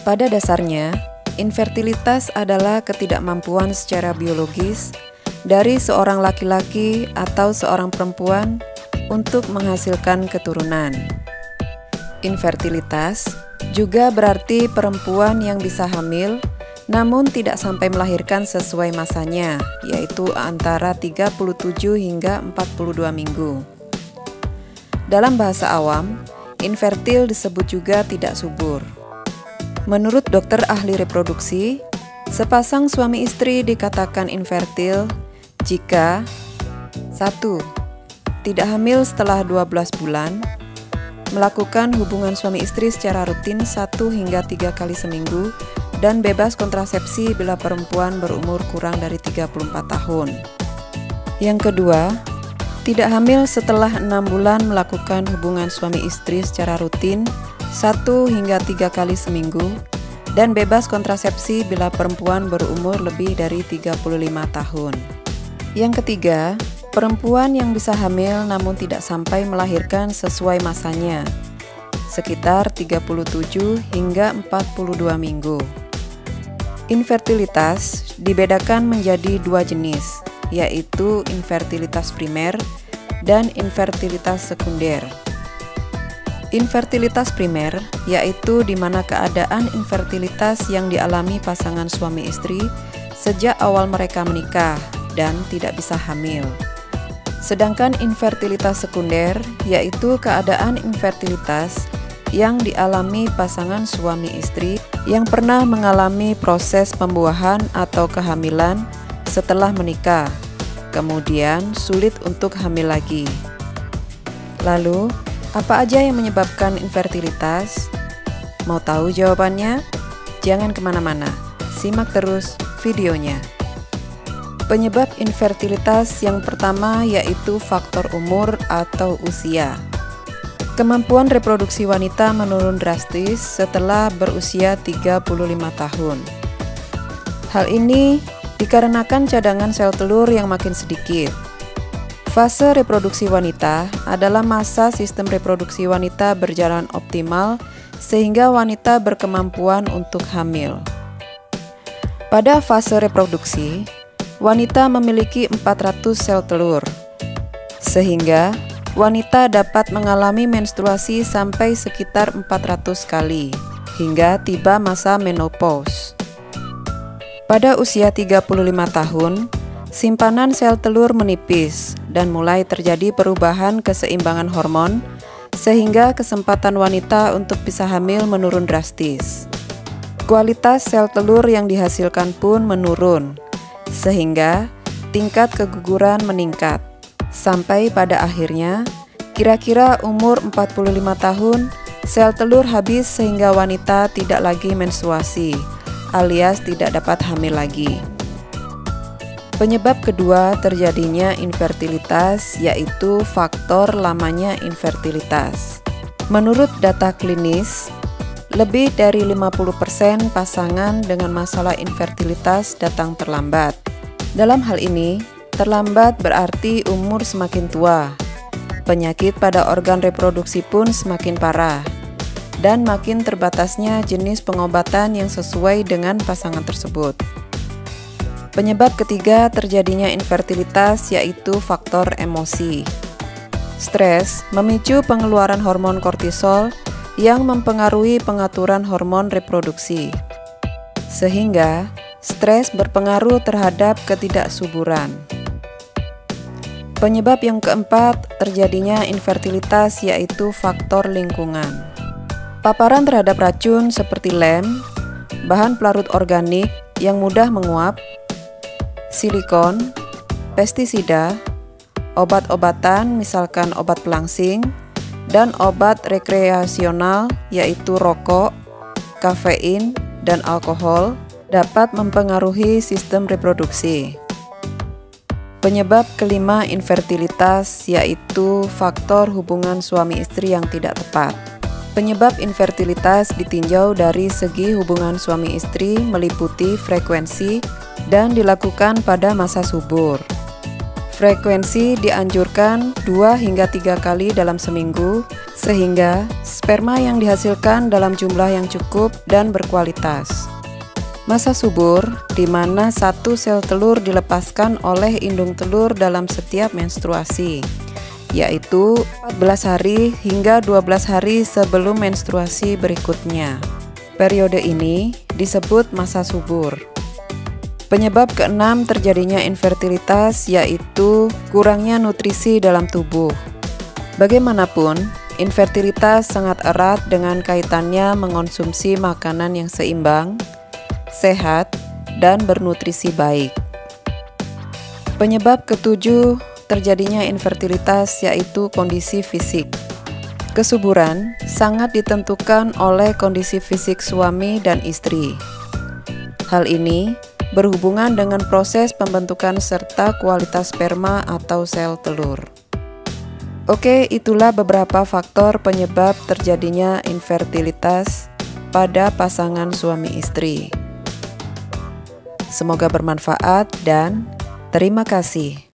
Pada dasarnya, infertilitas adalah ketidakmampuan secara biologis dari seorang laki-laki atau seorang perempuan untuk menghasilkan keturunan. Infertilitas juga berarti perempuan yang bisa hamil namun tidak sampai melahirkan sesuai masanya, yaitu antara 37 hingga 42 minggu. Dalam bahasa awam, infertil disebut juga tidak subur. Menurut dokter ahli reproduksi, sepasang suami istri dikatakan infertil jika 1. Tidak hamil setelah 12 bulan, melakukan hubungan suami istri secara rutin 1 hingga 3 kali seminggu, dan bebas kontrasepsi bila perempuan berumur kurang dari 34 tahun. Yang kedua, tidak hamil setelah 6 bulan melakukan hubungan suami istri secara rutin 1 hingga 3 kali seminggu, dan bebas kontrasepsi bila perempuan berumur lebih dari 35 tahun. Yang ketiga, perempuan yang bisa hamil namun tidak sampai melahirkan sesuai masanya, sekitar 37 hingga 42 minggu. Infertilitas dibedakan menjadi 2 jenis, yaitu infertilitas primer dan infertilitas sekunder. Infertilitas primer yaitu di mana keadaan infertilitas yang dialami pasangan suami istri sejak awal mereka menikah dan tidak bisa hamil. Sedangkan infertilitas sekunder yaitu keadaan infertilitas yang dialami pasangan suami istri yang pernah mengalami proses pembuahan atau kehamilan setelah menikah, kemudian sulit untuk hamil lagi. Lalu, apa aja yang menyebabkan infertilitas? Mau tahu jawabannya? Jangan kemana-mana, simak terus videonya. Penyebab infertilitas yang pertama yaitu faktor umur atau usia. Kemampuan reproduksi wanita menurun drastis setelah berusia 35 tahun. Hal ini dikarenakan cadangan sel telur yang makin sedikit. Fase reproduksi wanita adalah masa sistem reproduksi wanita berjalan optimal sehingga wanita berkemampuan untuk hamil. Pada fase reproduksi, wanita memiliki 400 sel telur, sehingga wanita dapat mengalami menstruasi sampai sekitar 400 kali, hingga tiba masa menopause. Pada usia 35 tahun, simpanan sel telur menipis dan mulai terjadi perubahan keseimbangan hormon, sehingga kesempatan wanita untuk bisa hamil menurun drastis. Kualitas sel telur yang dihasilkan pun menurun, sehingga tingkat keguguran meningkat. Sampai pada akhirnya, kira-kira umur 45 tahun, sel telur habis sehingga wanita tidak lagi menstruasi, alias tidak dapat hamil lagi. Penyebab kedua terjadinya infertilitas yaitu faktor lamanya infertilitas. Menurut data klinis, lebih dari 50% pasangan dengan masalah infertilitas datang terlambat. Dalam hal ini, terlambat berarti umur semakin tua, penyakit pada organ reproduksi pun semakin parah, dan makin terbatasnya jenis pengobatan yang sesuai dengan pasangan tersebut. Penyebab ketiga terjadinya infertilitas yaitu faktor emosi. Stres memicu pengeluaran hormon kortisol yang mempengaruhi pengaturan hormon reproduksi, sehingga stres berpengaruh terhadap ketidaksuburan. Penyebab yang keempat terjadinya infertilitas yaitu faktor lingkungan. Paparan terhadap racun seperti lem, bahan pelarut organik yang mudah menguap, silikon, pestisida, obat-obatan misalkan obat pelangsing, dan obat rekreasional yaitu rokok, kafein, dan alkohol dapat mempengaruhi sistem reproduksi. Penyebab kelima infertilitas yaitu faktor hubungan suami istri yang tidak tepat. Penyebab infertilitas ditinjau dari segi hubungan suami istri meliputi frekuensi dan dilakukan pada masa subur. Frekuensi dianjurkan 2 hingga 3 kali dalam seminggu, sehingga sperma yang dihasilkan dalam jumlah yang cukup dan berkualitas. Masa subur, di mana satu sel telur dilepaskan oleh indung telur dalam setiap menstruasi, yaitu 14 hari hingga 12 hari sebelum menstruasi berikutnya. Periode ini disebut masa subur. Penyebab keenam terjadinya infertilitas yaitu kurangnya nutrisi dalam tubuh. Bagaimanapun, infertilitas sangat erat dengan kaitannya mengonsumsi makanan yang seimbang, sehat, dan bernutrisi baik. Penyebab ketujuh terjadinya infertilitas yaitu kondisi fisik. Kesuburan sangat ditentukan oleh kondisi fisik suami dan istri. Hal ini berhubungan dengan proses pembentukan serta kualitas sperma atau sel telur. Oke, itulah beberapa faktor penyebab terjadinya infertilitas pada pasangan suami istri. Semoga bermanfaat dan terima kasih.